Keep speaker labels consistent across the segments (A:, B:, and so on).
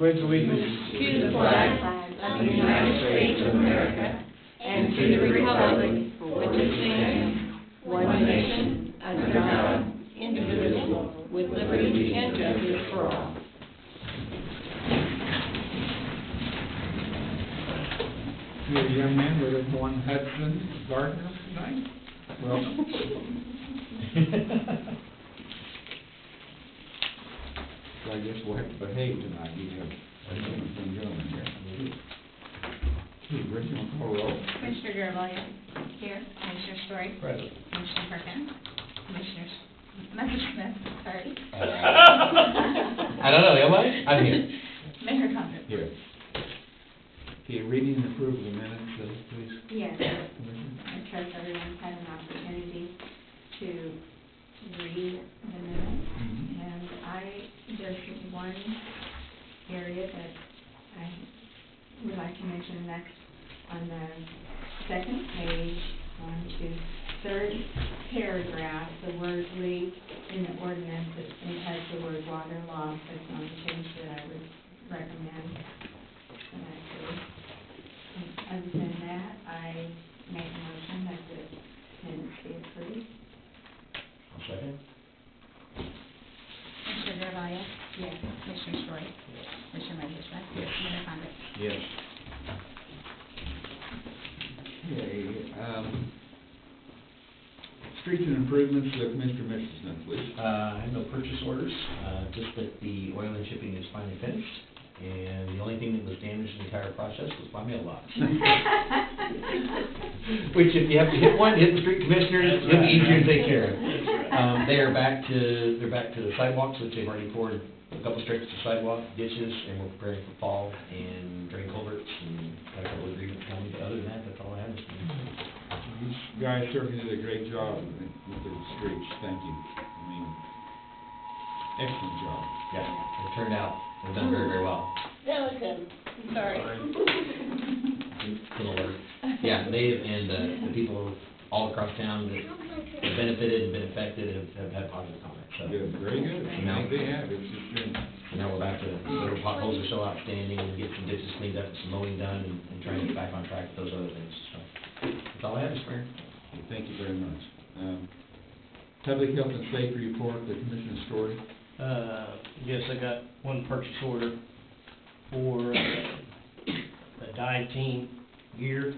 A: pledge allegiance
B: to the flag of the United States of America and to the republic for which it stands, one nation, under God, indivisible, with liberty and justice for all.
A: You're a young man with one Hudson Gardner tonight. Welcome. So I guess we'll have to behave tonight. We have a gentleman here. Rick, you want to call roll?
C: Commissioner Garvelia. Here. Commissioner Story.
A: Present.
C: Commissioner Perkins. Commissioner Messerschmidt. Sorry.
D: I don't know, am I? I'm here.
C: Mayor Condon.
A: Here. Okay, reading and approval of the minutes, please.
B: Yes,
A: Commissioner.
B: I trust everyone's had an opportunity to read the minutes. And there's one area that I would like to mention next on the second page, 1, 2, third paragraph, the word leak in the ordinance, it has the word water loss. That's not a change that I would recommend. Other than that, I make a motion that the minutes be approved.
D: I'll second.
C: Commissioner Garvelia.
B: Yes.
C: Commissioner Story. Commissioner Messerschmidt.
D: Yes.
C: Mayor Condon.
A: Yes. Okay, streets and improvements, Mr. Messerschmidt, please.
D: I have no purchase orders, just that the oil and shipping is finally finished, and the only thing that was damaged in the entire process was my mailbox. Which, if you have to hit one, hit the street commissioners, it'll be easier to take care of. They're back to the sidewalks, which they've already poured a couple stretches of sidewalk, ditches, and we're preparing for fall, and drain culverts, and got a couple of agreements coming, but other than that, that's all I have.
A: These guys certainly did a great job with the streets, thank you. I mean, excellent job.
D: Yeah, it turned out, they've done very, very well.
C: That was him. I'm sorry.
D: In order. Yeah, they and the people all across town that have benefited and been affected have had positive comments. So,
A: Good, very good.
D: No.
A: They have, it's just been,
D: now we're back to, the potholes are so outstanding, and get some ditches cleaned up and some mowing done, and trying to get back on track with those other things. So, that's all I have, Mr. Mayor.
A: thank you very much. Public health and safety report, the Commissioner's Story.
E: Yes, I got one purchase order for a dive team gear.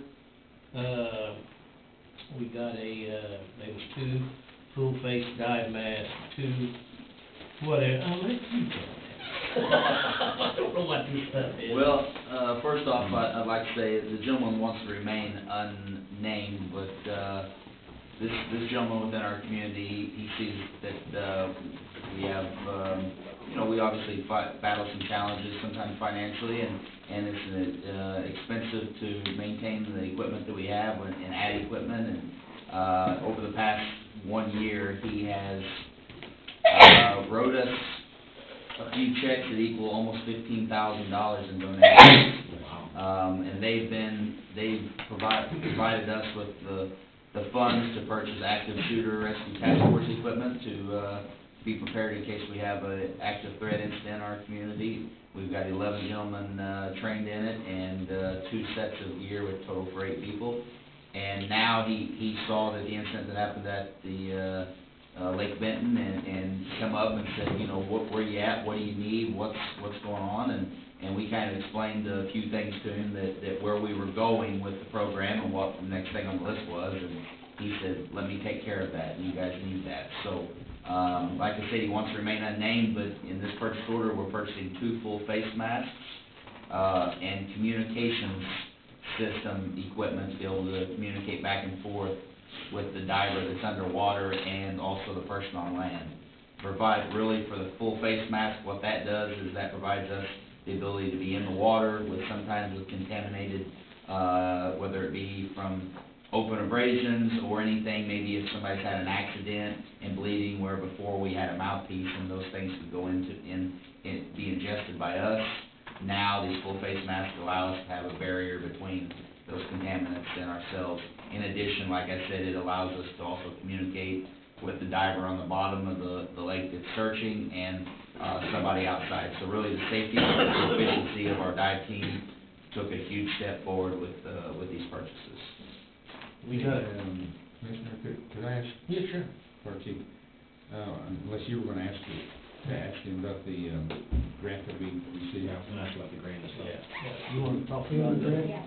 E: We got there was 2 full-face dive masks, 2, whatever. I don't know what this stuff is.
F: Well, first off, I'd like to say the gentleman wants to remain unnamed, but this gentleman within our community, he sees that we have, we obviously battle some challenges sometimes financially, and it's expensive to maintain the equipment that we have and add equipment. And over the past 1 year, he has wrote us a few checks that equal almost $15,000 in donations. And they've provided us with the funds to purchase active shooter rescue task force equipment to be prepared in case we have an active threat incident in our community. We've got 11 gentlemen trained in it, and 2 sets of gear with total for 8 people. And now he saw that the incident that happened at the Lake Benton, and come up and said, where you at, what do you need, what's going on, and we kind of explained a few things to him that where we were going with the program and what the next thing on the list was, and he said, let me take care of that, you guys need that. So, like I said, he wants to remain unnamed, but in this purchase order, we're purchasing 2 full face masks, and communications system equipment to be able to communicate back and forth with the diver that's underwater and also the person on land. Provide really for the full face mask, what that does is that provides us the ability to be in the water with sometimes with contaminated, whether it be from open abrasions or anything, maybe if somebody's had an accident and bleeding, where before we had a mouthpiece and those things could go into be ingested by us. Now these full face masks allow us to have a barrier between those contaminants and ourselves. In addition, like I said, it allows us to also communicate with the diver on the bottom of the lake that's searching, and somebody outside. So really, the safety and efficiency of our dive team took a huge step forward with these purchases.
E: We got,
A: Commissioner, could I ask,
E: yeah, sure.
A: Fire Chief, unless you were gonna ask him about the, grant that we received?
D: Yeah, I was gonna ask about the grant as well.
E: Yeah. You wanna talk about that?
B: Yeah.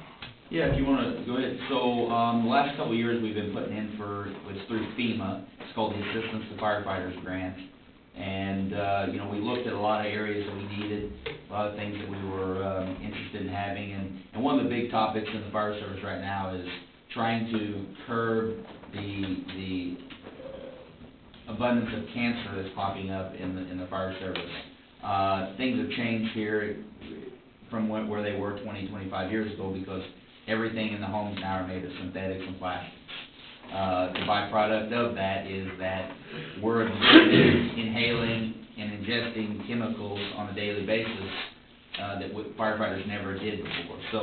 F: Yeah, if you wanna, go ahead. So, the last couple of years, we've been putting in it's through FEMA, it's called the Assistance to Firefighters Grant. And, you know, we looked at a lot of areas that we needed, a lot of things that we were, interested in having. And one of the big topics in the fire service right now is trying to curb the abundance of cancer that's popping up in the fire service. Things have changed here from where they were 20-25 years ago, because everything in the homes now are made of synthetics and plastics. The byproduct of that is that we're absorbing, inhaling, and ingesting chemicals on a daily basis that firefighters never did before. So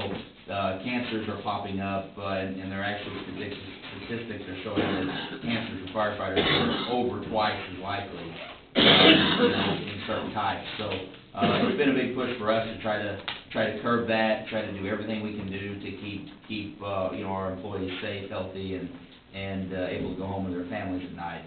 F: cancers are popping up, and there are actually statistics are showing that cancers in firefighters are over twice as likely in certain types. So it's been a big push for us to try to curb that, try to do everything we can do to keep you know, our employees safe, healthy, and able to go home with their families at night.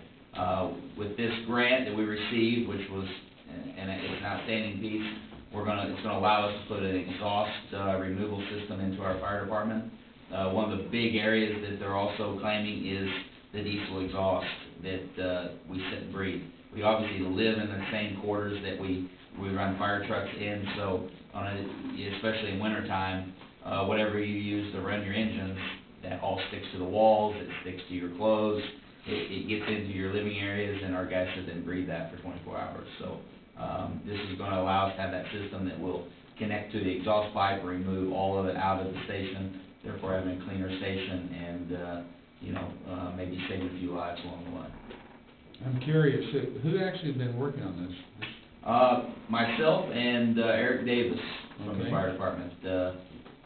F: With this grant that we received, which was it's an outstanding piece, it's gonna allow us to put an exhaust removal system into our fire department. One of the big areas that they're also claiming is the diesel exhaust that we sit and breathe. We obviously live in the same quarters that we run fire trucks in, so especially in wintertime, whatever you use to run your engines, that all sticks to the walls, it sticks to your clothes, it gets into your living areas, and our guys sit and breathe that for 24 hours. So this is going to allow us to have that system that will connect to the exhaust pipe, remove all of it out of the station, therefore having a cleaner station, and you know, maybe saving a few lives along the way.
A: I'm curious, who actually been working on this?
F: Myself and Eric Davis from the
A: Okay.
F: fire department.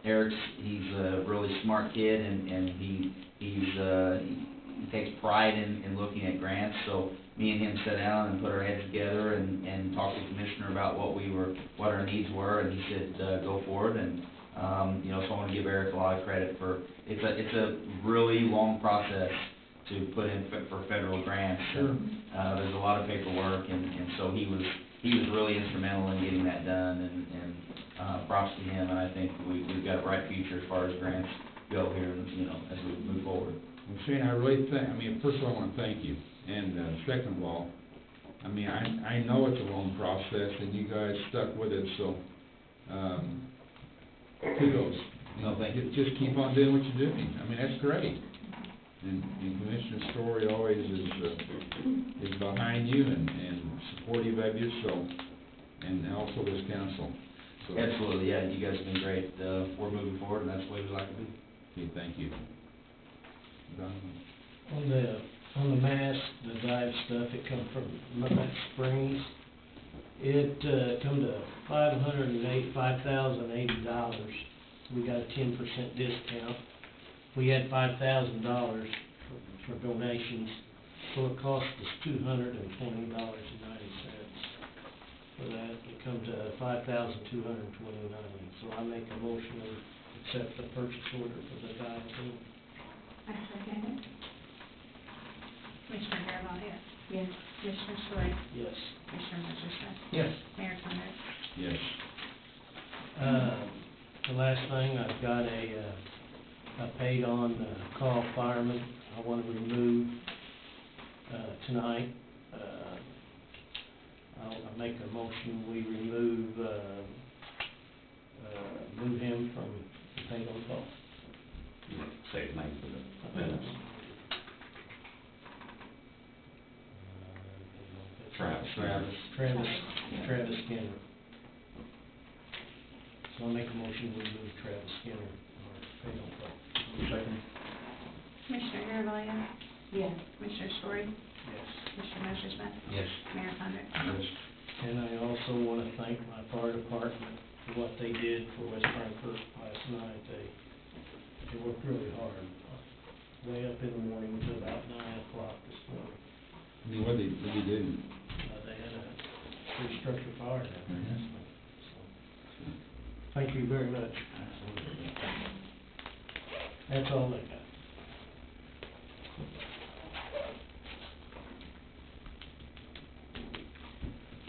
F: He's a really smart kid, and he takes pride in looking at grants. So me and him sat down and put our heads together and talked to the commissioner about what our needs were, and he said, go for it. And you know, so I want to give Eric a lot of credit for it's a really long process to put in for federal grants.
A: Sure.
F: There's a lot of paperwork, and so he was really instrumental in getting that done, and props to him, and I think we've got a bright future as far as grants go here, you know, as we move forward.
A: Well, Shane, I really first of all, I want to thank you, and second of all, I know it's a long process, and you guys stuck with it, so, kudos.
D: No, thank you.
A: Just keep on doing what you're doing, that's great. And Commissioner Story always is behind you and supportive of you, so, and also this council. So,
F: Absolutely, yeah, you guys have been great. We're moving forward, and that's the way we like to be.
A: okay, thank you. Don?
E: On the mask, the dive stuff, it come from Mudback Springs. It come to $5,080. We got a 10% discount. We had $5,000 for donations, so it cost us $220.90 for that. It come to $5,229. So I make a motion to accept the purchase order for the dive team.
B: I second it.
C: Commissioner Garvelia?
B: Yes.
C: Commissioner Story?
E: Yes.
C: Commissioner Messersohn?
D: Yes.
C: Mayor Condon?
A: Yes.
E: The last thing, I've got I paid on call fireman. I want to remove tonight. I'll make a motion, we move him from paid on call.
D: Say it nice for the minutes. Travis.
E: Travis Skinner. So I'll make a motion, we move Travis Skinner, or paid on call.
D: Second.
C: Commissioner Garvelia?
B: Yes.
C: Commissioner Story?
E: Yes.
C: Commissioner Messersohn?
D: Yes.
C: Mayor Condon?
A: Yes.
E: And I also want to thank my fire department for what they did for West Frankfort last night. They worked really hard, way up in the morning to about 9 o'clock this morning.
A: What did you do?
E: They had a pretty structure fire down there.
A: Mhm.
E: So, thank you very much. That's all I got.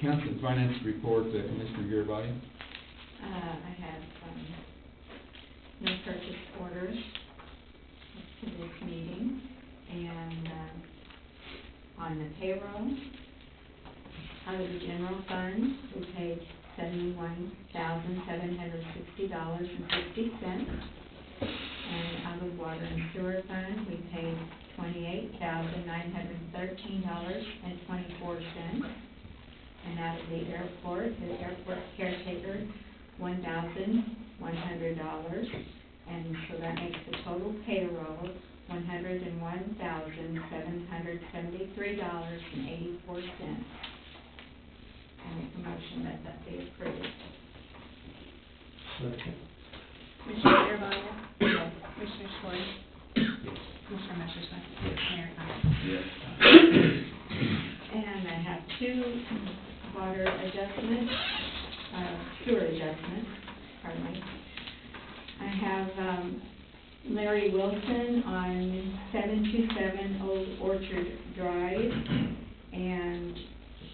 A: Council and Finance report, Commissioner Garvelia.
B: I have, no purchase orders to this meeting, and, on the payroll, out of the general fund, we paid $71,760.60. And out of the water and sewer fund, we paid $28,913.24. And out of the airport caretaker, $1,100. And so that makes the total payroll $101,773.84. I make a motion that be approved.
E: Second.
C: Commissioner Garvelia?
B: Yes.
C: Commissioner Story?
E: Yes.
C: Commissioner Messersohn?
D: Yes.
C: Mayor Condon?
F: Yes.
B: And I have two water adjustments, sewer adjustments, pardon me. I have, Larry Wilson on 727 Old Orchard Drive, and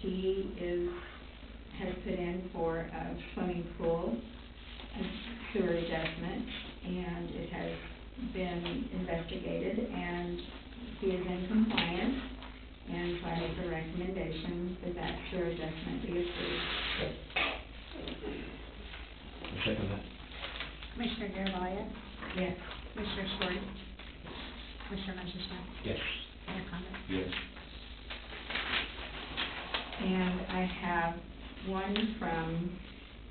B: he has put in for a swimming pool, a sewer adjustment, and it has been investigated, and he is in compliance, and so I make a recommendation that sewer adjustment be approved.
D: I'll second that.
C: Commissioner Garvelia?
B: Yes.
C: Commissioner Story? Commissioner Messersohn?
D: Yes.
C: Mayor Condon?
A: Yes.
B: And I have one from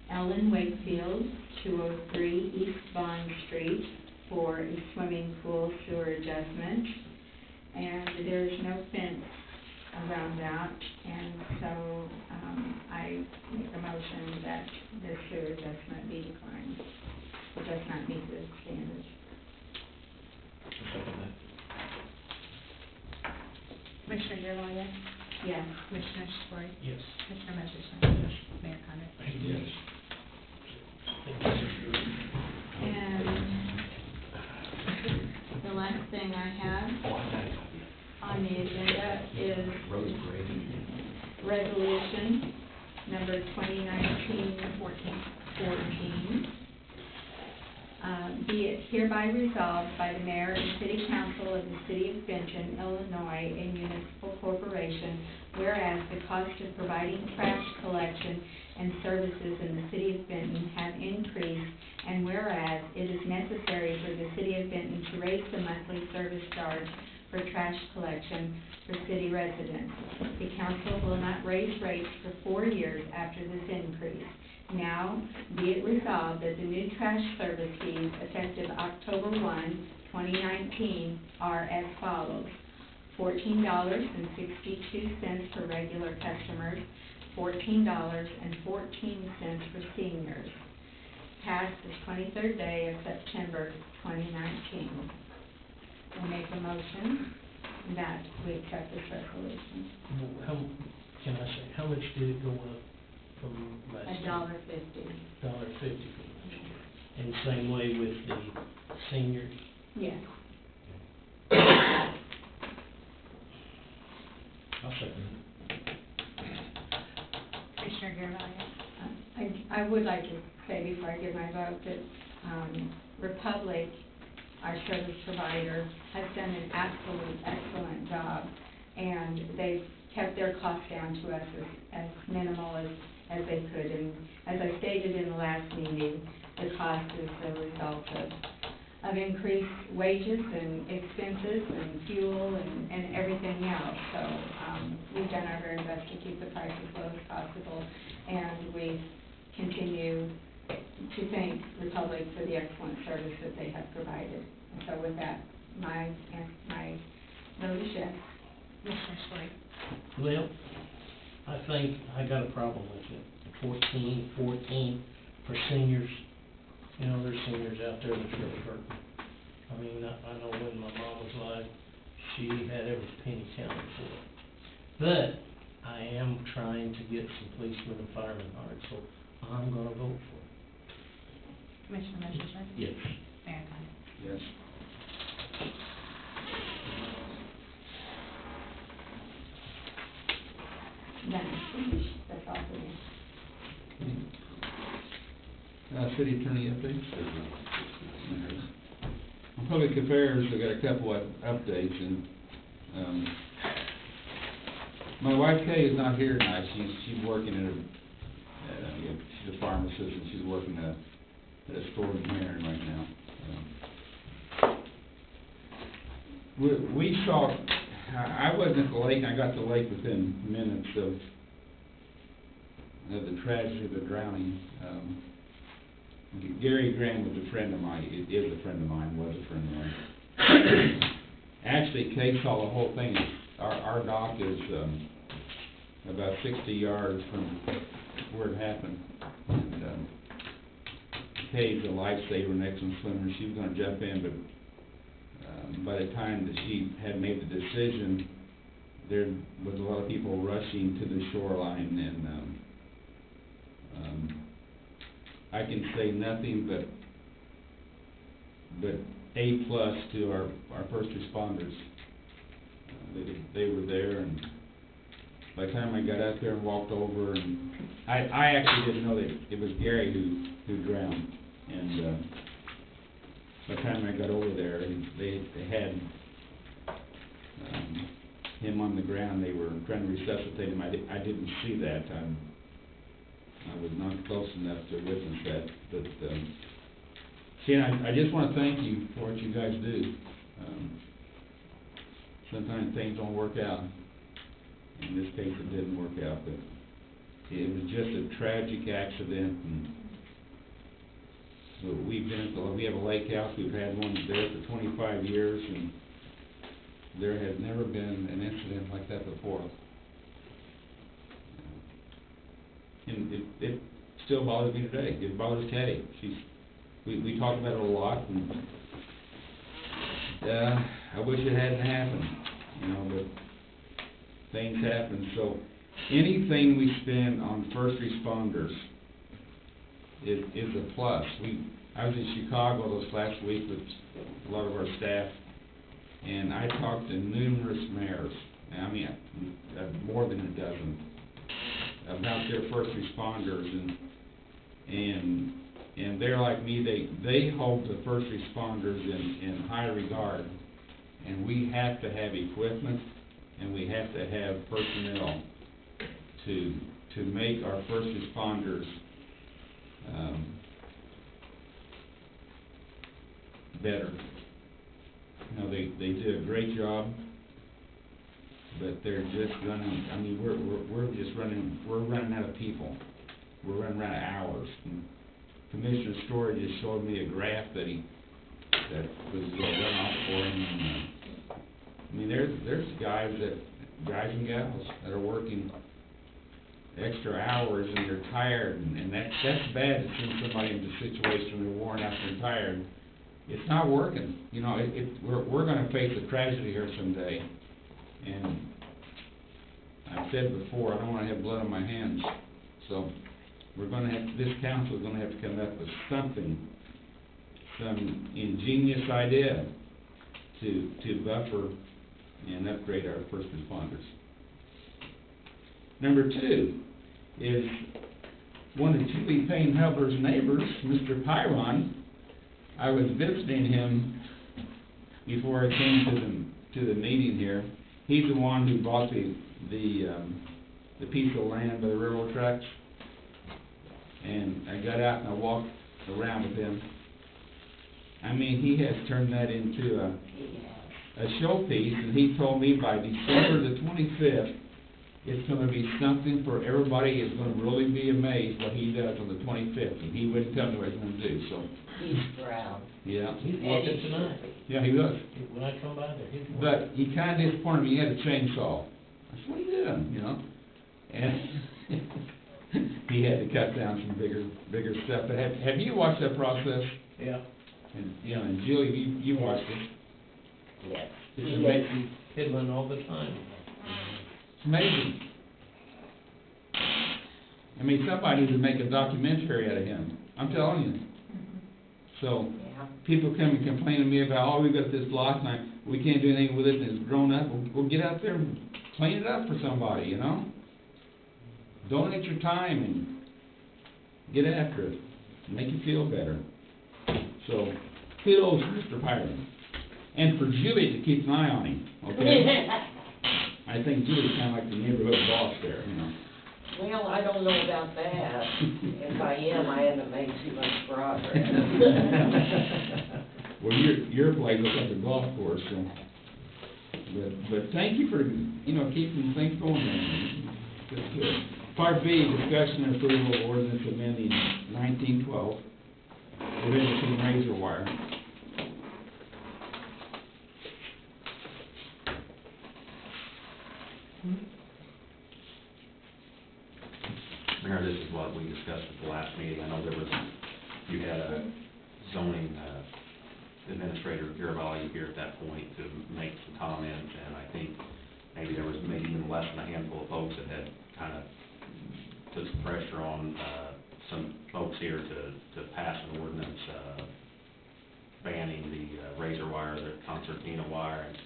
B: Ellen Wakefield, 203 East Bond Street, for a swimming pool sewer adjustment. And there's no fence around that, and so, I make a motion that the sewer adjustment be declined. It does not meet the standards.
D: I'll second that.
C: Commissioner Garvelia?
B: Yes.
C: Commissioner Story?
E: Yes.
C: Commissioner Messersohn?
E: Yes.
C: Mayor Condon?
A: Yes.
B: And the last thing I have
D: Oh, I got a copy.
B: on the agenda is
D: Road grading.
B: resolution number 2019-14. Be it hereby resolved by the mayor and city council of the city of Benton, Illinois, a municipal corporation, whereas the cost of providing trash collection and services in the city of Benton have increased, and whereas it is necessary for the city of Benton to raise the monthly service charge for trash collection for city residents. The council will not raise rates for 4 years after this increase. Now, be it resolved that the new trash service fees effective October 1, 2019 are as follows: $14.62 for regular customers, $14.14 for seniors. Passed the 23rd day of September 2019. I make a motion that we accept this resolution.
E: How, can I say, how much did it go up from last year?
B: $1.50.
E: $1.50 from last year. And the same way with the seniors?
B: Yes.
D: I'll second that.
C: Commissioner Garvelia?
B: I would like to say before I give my vote that Republic, our service provider, has done an excellent job, and they've kept their costs down to us as minimal as they could. And as I stated in the last meeting, the cost is the result of increased wages and expenses and fuel and everything else. So we've done our very best to keep the price as low as possible, and we continue to thank Republic for the excellent service that they have provided. And so with that, my vote is yes.
C: Commissioner Story?
E: Well, I think I got a problem with it. 14 for seniors. You know, there's seniors out there that's really hurting. I mean, I know when my mom was alive, she had every penny counted for it. But I I am trying to get some policemen and firemen hired, so I'm gonna vote for it.
C: Commissioner Messersohn?
E: Yes.
C: Mayor Condon?
A: Yes.
B: Done. That's all for me.
A: City attorney updates? On public affairs, we got a couple of updates, and, my wife Kay is not here tonight. She's working she's a pharmacist, and she's working at a store in Marion right now. We saw, I wasn't at the lake, I got to the lake within minutes of the tragedy of the drowning. Gary Graham was a friend of mine, is a friend of mine, was a friend of mine. Actually, Kay saw the whole thing. Our dock is about 60 yards from where it happened. And Kay's a lifesaver, an excellent swimmer. She was going to jump in, but by the time that she had made the decision, there was a lot of people rushing to the shoreline, and I can say nothing but A+ to our first responders. They were there, and by the time I got out there and walked over, and I actually didn't know that it was Gary who drowned, and by the time I got over there, they had him on the ground. They were trying to resuscitate him. I didn't see that. I was not close enough to witness that, but I just want to thank you for what you guys do. Sometimes things don't work out. In this case, it didn't work out, but it was just a tragic accident. And so we have a lake house. We've had one there for 25 years, and there had never been an incident like that before. And it still bothers me today. It bothers Kay. We talk about it a lot, and I wish it hadn't happened, but things happen. So anything we spend on first responders is a plus. I was in Chicago this last week with a lot of our staff, and I talked to numerous mayors, more than a dozen, about their first responders, and they're like me. They hold the first responders in high regard, and we have to have equipment, and we have to have personnel to make our first responders better. They do a great job, but they're just running. We're running out of people. We're running out of hours. And Commissioner Story just showed me a graph that was run off for him. And, there's guys and gals that are working extra hours, and they're tired, and that's bad to see somebody in the situation they're worn out and tired. It's not working. We're going to face a tragedy here someday, and I've said before, I don't want to have blood on my hands. So this council is going to have to come up with something, some ingenious idea to buffer and upgrade our first responders. Number 2 is one of Julie Payne Hubler's neighbors, Mr. Pyron. I was visiting him before I came to the meeting here. He's the one who bought the piece of land by the railroad tracks, and I got out and I walked around with him. He has turned that into a showpiece, and he told me by December the 25th, it's going to be something for everybody. It's going to really be amazed what he does on the 25th, and he wouldn't tell me what he's going to do. So
G: He's proud.
A: yeah,
E: He's walking tonight.
A: yeah, he was.
E: When I come by there, he's walking.
A: But he kind of disappointed me. He had a chainsaw. I said, "What are you doing?" And he had to cut down some bigger stuff. But have you watched that process?
E: Yeah.
A: And and Julie, you watched it.
G: Yes.
E: It's amazing, fiddling all the time.
A: It's amazing. I mean, somebody needs to make a documentary out of him, I'm telling you. So,
G: Yeah.
A: people come and complain to me about, oh, we got this block, and we can't do anything with it, and it's grown up. Well, get out there and clean it up for somebody, you know? Donate your time and get after it, make you feel better. So, kudos, Mr. Hiram. And for Julie to keep an eye on him, okay? I think Julie's kind of like the neighborhood boss there, you know?
G: Well, I don't know about that. If I am, I haven't made too much progress.
A: Well, your place looks like a golf course, so. But thank you for, you know, keeping things going there. That's good. Part B, discussion and approval of ordinance amending 1912, Leviticus razor wire.
H: Mayor, this is what we discussed at the last meeting. I know you had a zoning administrator, Garibaldi, here at that point to make some comments, and I think maybe there was even less than a handful of folks that had kind of put some pressure on some folks here to pass an ordinance banning the razor wire, the concertina wire. And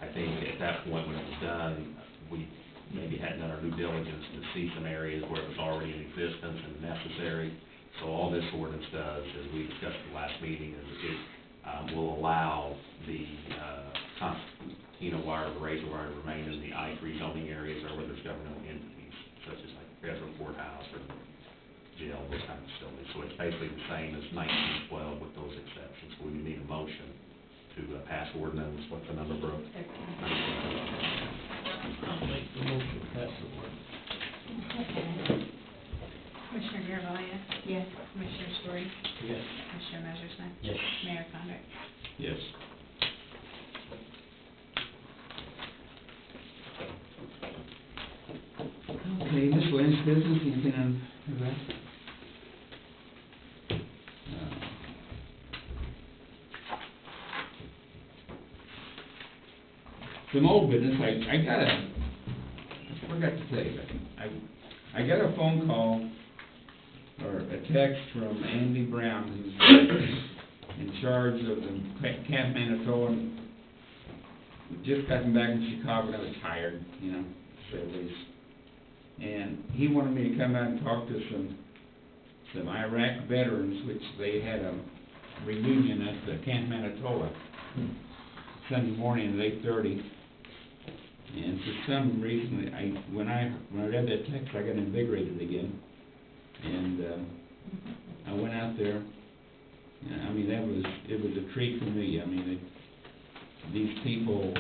H: I think at that point when it was done, we maybe hadn't done our due diligence to see some areas where it was already in existence and necessary. So all this ordinance does, as we discussed at the last meeting, is it will allow the concertina wire, the razor wire to remain in the I-3 zoning areas or where there's governmental entities, such as like federal courthouse or jail, those kind of facilities. So it's basically the same as 1912 with those exceptions. So we need a motion to pass ordinance. What's the number, bro?
E: I'll make the motion to pass the word.
C: Commissioner Garvelia?
B: Yes.
C: Commissioner Story?
E: Yes.
C: Commissioner Messersohn?
D: Yes.
C: Mayor Condon?
A: Yes. Okay, miscellaneous business, anything on that? Some old business, I forgot to tell you that. I got a phone call or a text from Andy Brown, who's in charge of the Camp Manitoba, and just gotten back from Chicago, and I was tired, you know, to say the least. And he wanted me to come out and talk to some Iraq veterans, which they had a reunion at the Camp Manitoba Sunday morning at 8:30. And for some reason, when I read that text, I got invigorated again. And I went out there. I mean, it was a treat for me. I mean, these people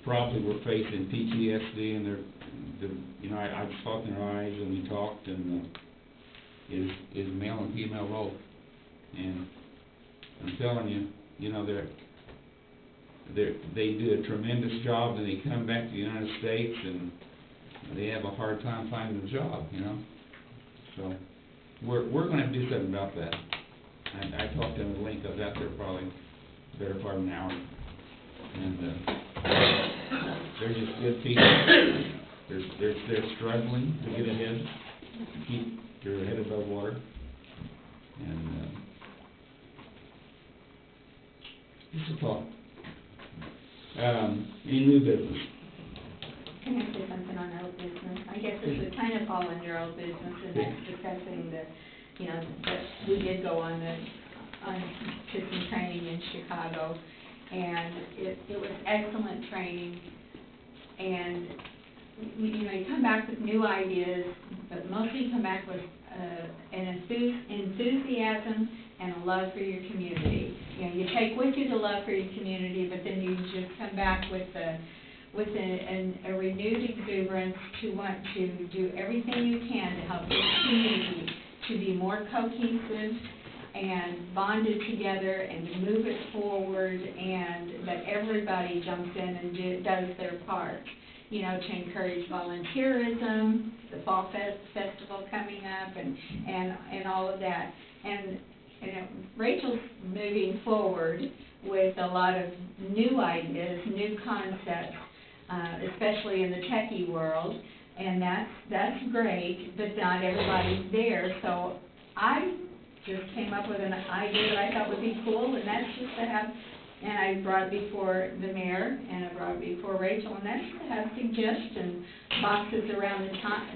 A: probably were facing PTSD, and you know, I saw in their eyes, and we talked, and is male and female both. And I'm telling you, you know, they do a tremendous job, and they come back to the United States, and they have a hard time finding a job, you know. So we're going to have to do something about that. I talked to them at Link. I was out there probably the better part of an hour, and they're just good people. They're struggling to get ahead, to keep their head above water, and just a thought. Any new business?
B: Can I say something on old business? I guess this would kind of fall under old business, and that's discussing the, you know, that we did go on to some training in Chicago, and it was excellent training, and you know, you come back with new ideas, but mostly you come back with an enthusiasm and a love for your community. You know, you take with you the love for your community, but then you just come back with a renewed exuberance to want to do everything you can to help your community to be more cohesive and bonded together and to move it forward, and that everybody jumps in and does their part. You know, to encourage volunteerism, the Fall Festival coming up, and all of that. And Rachel's moving forward with a lot of new ideas, new concepts, especially in the techie world, And that's great, but not everybody's there, so I just came up with an idea that I thought would be cool, and that's just to have, and I brought it before the mayor, and I brought it before Rachel, and that's to have suggestion boxes around the town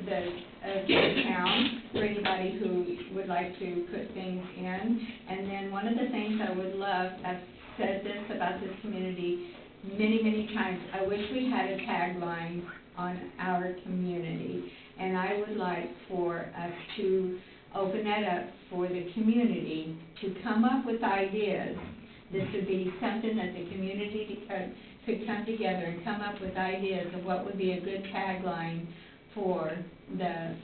B: for anybody who would like to put things in. And then one of the things I would love, I've said this about this community many, many times, I wish we had a tagline on our community, and I would like for us to open that up for the community to come up with ideas. This would be something that the community could come together and come up with ideas of what would be a good tagline for the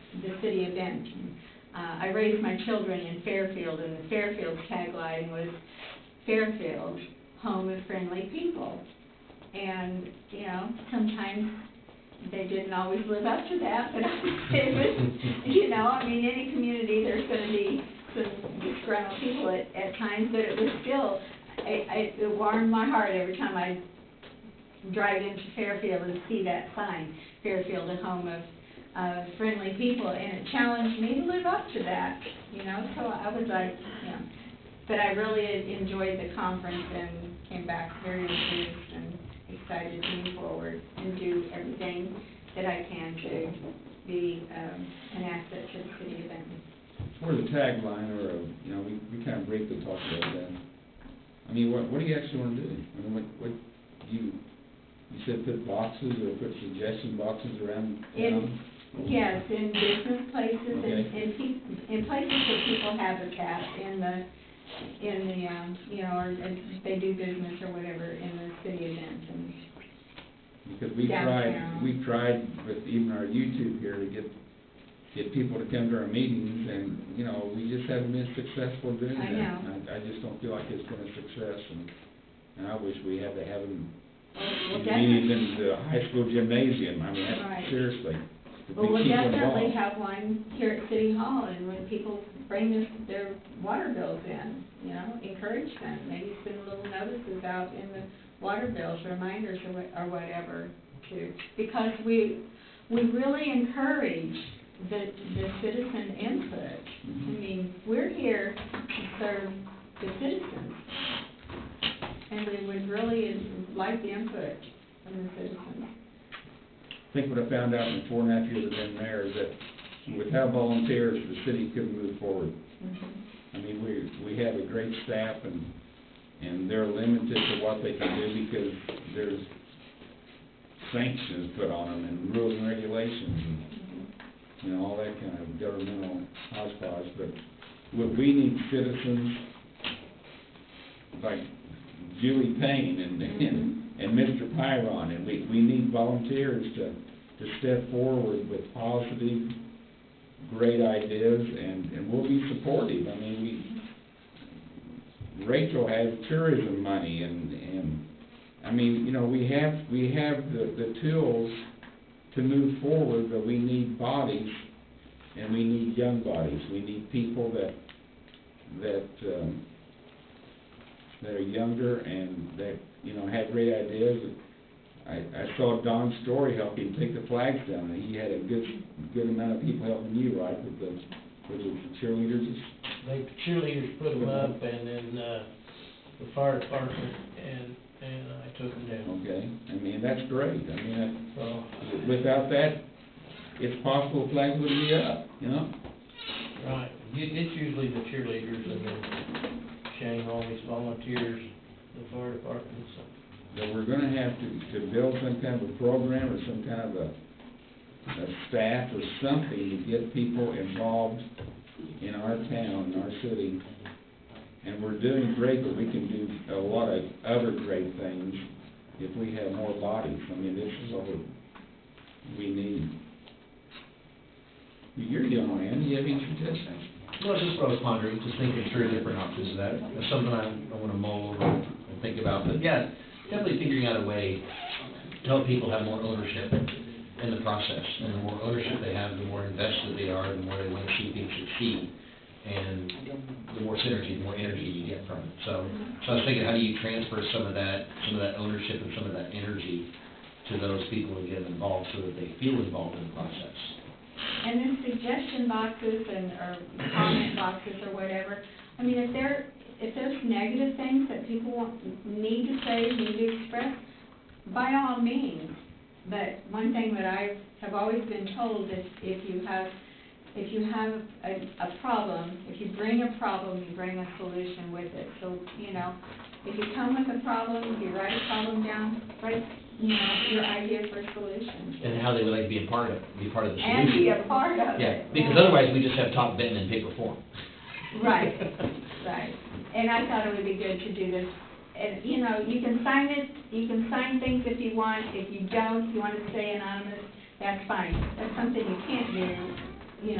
B: city of Benton. I raised my children in Fairfield, and the Fairfield's tagline was Fairfield, home of friendly people. And, you know, sometimes they didn't always live up to that, but it was, you know, I mean, any community, there's going to be some disgruntled people at times, but it was still, it warmed my heart every time I drive into Fairfield and see that sign, Fairfield, a home of friendly people, and it challenged me to live up to that, you know, so I was like, you know, but I really enjoyed the conference and came back very enthused and excited to move forward and do everything that I can to be an asset to the city of Benton.
A: For the tagline, or, you know, we kind of briefly talked about that. I mean, what do you actually want to do? I mean, what you said put boxes or put suggestion boxes around town?
B: Yes, in business places,
A: Okay.
B: in places where people habitat, in the, you know, or they do business or whatever in the city of Benton.
A: Because we
B: Downtown.
A: tried with even our YouTube here to get people to come to our meetings, and, you know, we just haven't been successful doing that.
B: I know.
A: I just don't feel like it's been a success, and I wish we had to have them,
B: Well,
A: meetings in the high school gymnasium. I mean,
B: Right.
A: that's seriously. to
B: Well,
A: be
B: we'll
A: people
B: definitely
A: involved.
B: have one here at City Hall, and when people bring their water bills in, you know, encourage them, maybe send little notices out in the water bills, reminders or whatever, too. Because we really encourage the citizen input. I mean, we're here to serve the citizens, and we would really like the input from the citizens.
A: I think what I found out in the 4.5 years I've been mayor is that without volunteers, the city couldn't move forward.
B: Mm-hmm.
A: I mean, we have a great staff, and they're limited to what they can do because there's sanctions put on them and rules and regulations and, you know, all that kind of governmental hodgepodge. But what we need citizens like Julie Payne and Mr. Pyron, and we need volunteers to step forward with positive, great ideas, and we'll be supportive. I mean, Rachel has tourism money, and I mean, you know, we have the tools to move forward, but we need bodies, and we need young bodies. We need people that are younger and that, you know, have great ideas. I saw Don Story help him take the flags down, and he had a good amount of people helping you, right, with the cheerleaders?
E: The cheerleaders put them up, and then, the fire department, and I took them down.
A: Okay, I mean, that's great. I mean,
E: So,
A: without that, it's possible flags wouldn't be up, you know?
E: right, it's usually the cheerleaders, and then Shane always volunteers, the fire department, so.
A: That we're gonna have to build some kind of a program or some kind of a staff or something to get people involved in our town, in our city. And we're doing great, but we can do a lot of other great things if we have more bodies. I mean, this is what we need. You're young, man, do you have any suggestions?
D: Well, just what I was pondering, just thinking through different options of that. It's something I want to mull over and think about. But yeah, definitely figuring out a way to help people have more ownership in the process. And the more ownership they have, the more invested they are, the more they want to see things succeed. And the more synergy, the more energy you get from it. So I was thinking, how do you transfer some of that ownership and some of that energy to those people and get them involved so that they feel involved in the process.
B: And then suggestion boxes or comment boxes or whatever, I mean, if there's negative things that people need to say, need to express, by all means. But one thing that I have always been told is if you have a problem, if you bring a problem, you bring a solution with it. So, if you come with a problem, if you write a problem down, write, your idea for a solution.
D: And how they would like to be a part of the solution.
B: And be a part of
D: Yeah,
B: it.
D: because otherwise we just have talk Benton in paper form.
B: Right, right. And I thought it would be good to do this. And, you can sign it, you can sign things if you want. If you don't, if you want to stay anonymous, that's fine. That's something you can't do,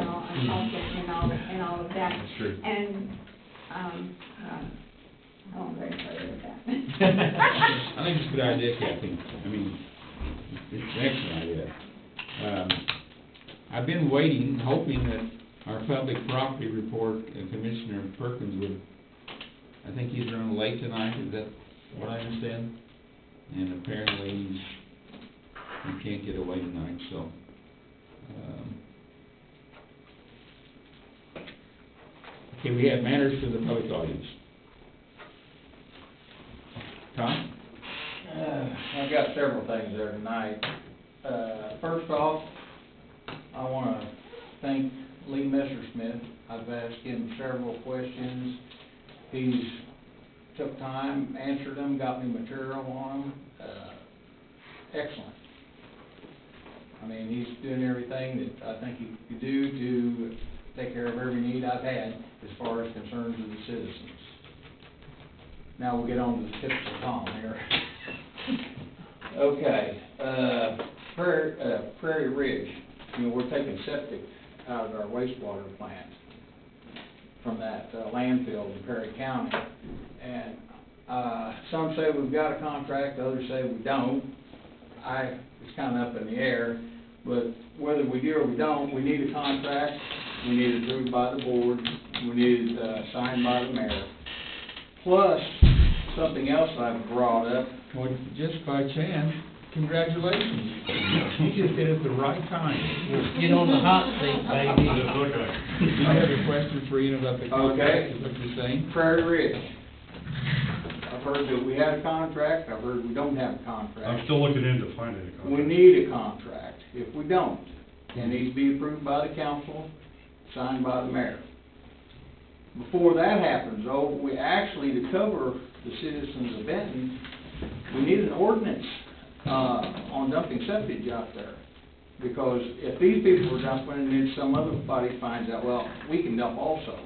B: on talking and all of that.
D: That's true.
B: And, I won't go any further with that.
A: I think it's a good idea, Kathy. I mean, it's an excellent idea. I've been waiting, hoping that our public property report, Commissioner Perkins would, I think he's running late tonight, is that what I understand? And apparently he can't get away tonight, so, okay, we have matters for the public audience. Tom?
I: I've got several things there tonight. First off, I want to thank Lee Messersmith. I've asked him several questions. He's took time, answered them, got me material on them. Excellent. I mean, he's doing everything that I think he could do to take care of every need I've had as far as concerns of the citizens. Now we'll get on to the tips of Tom here. Okay, Prairie Ridge, we're taking septic out of our wastewater plant from that landfill in Perry County. And some say we've got a contract, others say we don't. It's kind of up in the air, but whether we do or we don't, we need a contract, we need it approved by the board, we need it signed by the mayor. Plus, something else I've brought up.
A: Well, just by chance, congratulations. You just did it at the right time.
E: Get on the hot seat, baby.
A: Do you have a question for Ian about the contract, is what you're saying?
I: Prairie Ridge. I've heard that we have a contract, I've heard we don't have a contract.
J: I'm still looking into finding a contract.
I: We need a contract. If we don't, it needs to be approved by the council, signed by the mayor. Before that happens, though, we actually, to cover the citizens of Benton, we need an ordinance on dumping septic out there. Because if these people are dumping and then some other body finds out, well, we can dump also.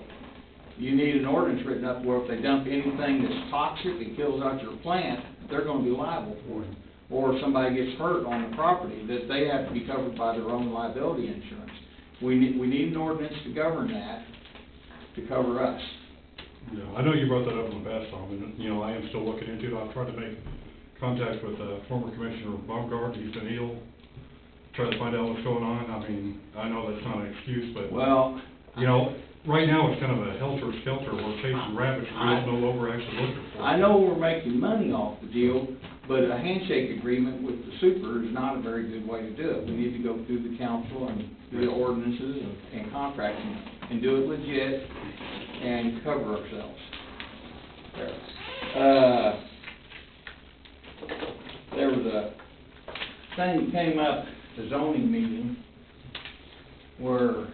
I: You need an ordinance written up where if they dump anything that's toxic and kills out your plant, they're gonna be liable for it. Or if somebody gets hurt on the property, that they have to be covered by their own liability insurance. We need an ordinance to govern that, to cover us.
J: Yeah, I know you brought that up in the past, Tom, and, I am still looking into it. I've tried to make contact with former Commissioner Baumgart, he's been ill, try to find out what's going on. I mean, I know that's not an excuse, but,
I: Well,
J: right now it's kind of a helter-skelter, we're chasing rabbits, we don't know what we're actually looking for.
I: I know we're making money off the deal, but a handshake agreement with the super is not a very good way to do it. We need to go through the council and do the ordinances and contracts and do it legit and cover ourselves. There was a thing that came up at the zoning meeting where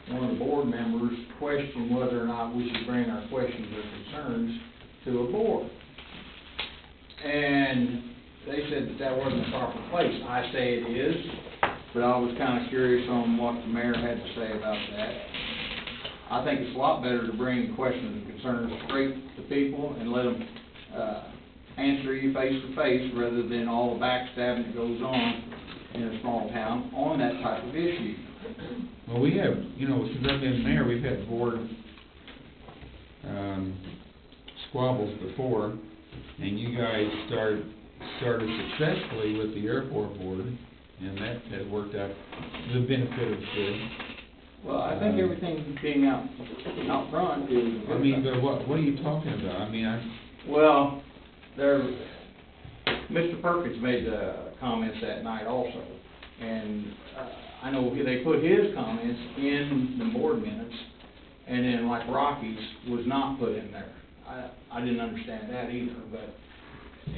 I: one of the board members questioned whether or not we should bring our questions or concerns to a board. And they said that wasn't the proper place. I say it is, but I was kind of curious on what the mayor had to say about that. I think it's a lot better to bring questions and concerns straight to people and let them answer you face to face rather than all the backstabbing that goes on in a small town on that type of issue.
A: Well, we have, since I've been mayor, we've had board squabbles before, and you guys started successfully with the airport board, and that has worked out to the benefit of the city.
I: Well, I think everything being out front is.
A: I mean, but what are you talking about? I mean,
I: Well, Mr. Perkins made comments that night also, and I know they put his comments in the board minutes, and then like Rocky's was not put in there. I didn't understand that either, but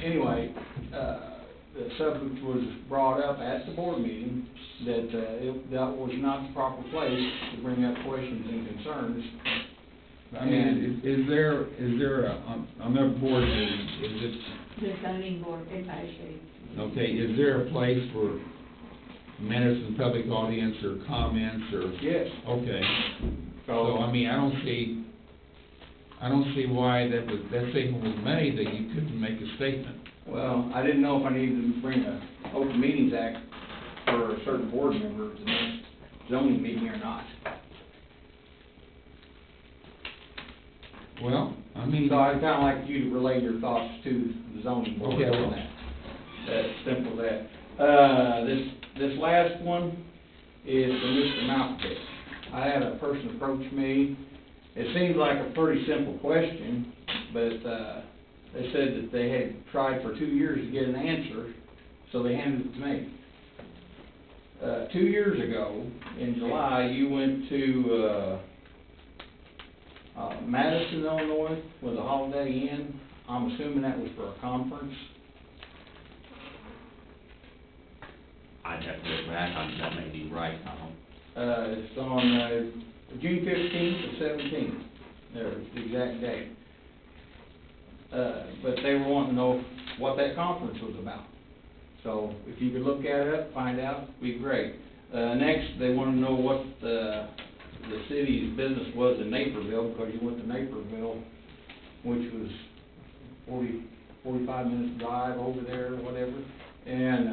I: anyway, the subject was brought up at the board meeting that that was not the proper place to bring up questions and concerns.
A: I mean, is there on their board meeting, is it,
B: The zoning board advisory.
A: okay, is there a place for minutes and public audience or comments or?
I: Yes.
A: Okay, so I mean, I don't see why that statement was made, that you couldn't make a statement.
I: Well, I didn't know if I needed to bring a Open Meetings Act for a certain board member to the next zoning meeting or not.
A: Well, I mean.
I: So I'd kinda like you to relay your thoughts to the zoning board
A: Okay,
I: on
A: well.
I: that. That's simple as that. This last one is for Mr. Malkovich. I had a person approach me. It seems like a pretty simple question, but, they said that they had tried for 2 years to get an answer, so they handed it to me. 2 years ago, in July, you went to, Madison, Illinois, with a Holiday Inn. I'm assuming that was for a conference.
H: I'd have to look back, that may be right, I don't.
I: It's on, June 15th to 17th, there's the exact date. But they were wanting to know what that conference was about. So if you could look that up, find out, it'd be great. Next, they wanted to know what the city's business was in Naperville, because you went to Naperville, which was 45 minutes drive over there or whatever. And,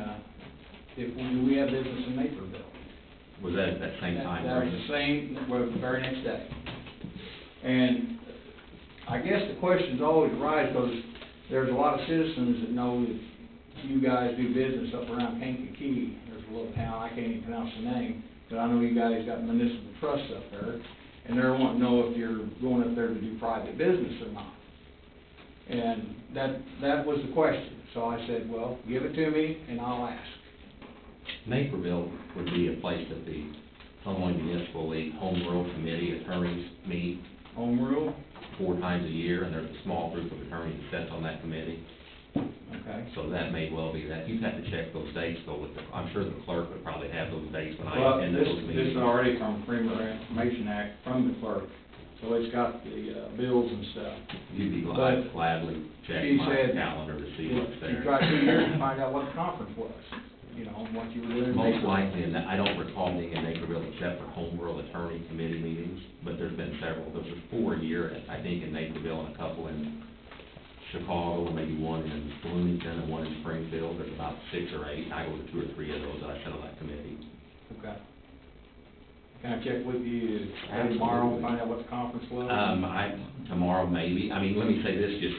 I: do we have business in Naperville?
H: Was that at that same time?
I: That was the same, well, the very next day. And I guess the questions always arise because there's a lot of citizens that know that you guys do business up around Kankakee. There's a little town, I can't even pronounce the name, but I know you guys got municipal trusts up there, and they're wanting to know if you're going up there to do private business or not. And that was the question. So I said, well, give it to me and I'll ask.
H: Naperville would be a place that the Illinois Municipal League Home Rule Committee attorneys meet
I: Home rule?
H: 4 times a year, and there's a small group of attorneys that sits on that committee.
I: Okay.
H: So that may well be that. You'd have to check those dates though with I'm sure the clerk would probably have those dates when
I: Well,
H: I attend those meetings.
I: this is already from Freeman Information Act from the clerk, so it's got the bills and stuff.
H: You'd be
I: But
H: gladly check
I: she
H: my
I: said
H: calendar to see what's
I: You
H: there.
I: tried 2 years to find out what the conference was, you know, what you were doing.
H: Most likely, and I don't recall being in Naperville except for home rule attorney committee meetings, but there's been several. Those are 4 a year, I think, in Naperville, and a couple in Chicago, and maybe one in Bloomington and one in Springfield. There's about 6 or 8. I go to 2 or 3 of those that I sit on that committee.
I: Okay. Can I check with you tomorrow and find out what the conference was?
H: Tomorrow maybe. I mean, let me say this, just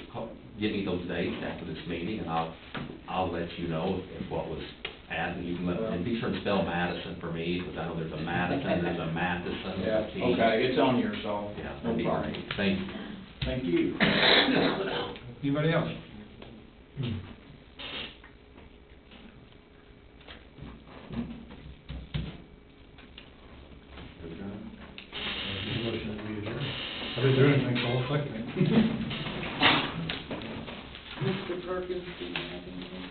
H: give me those dates after this meeting, and I'll let you know if what was asked, and you can and be sure to spell Madison for me, because I know there's a Madison, there's a Matheson.
I: Yeah, okay, it's on here, so.
H: Yeah,
I: no
H: that'd be
I: problem.
H: great. Thank you.
I: Thank you.
A: Anybody else?
E: Motion to be adjourned.
J: I didn't do anything, so I'll second it.
G: Mr. Perkins, do you have anything?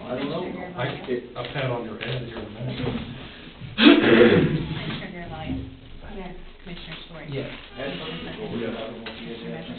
I: I don't know.
J: A pat on your head here in a minute.
C: Commissioner Garvelia.
B: Yes.
C: Commissioner Story.
E: Yes.
I: That's-
C: Commissioner Measures.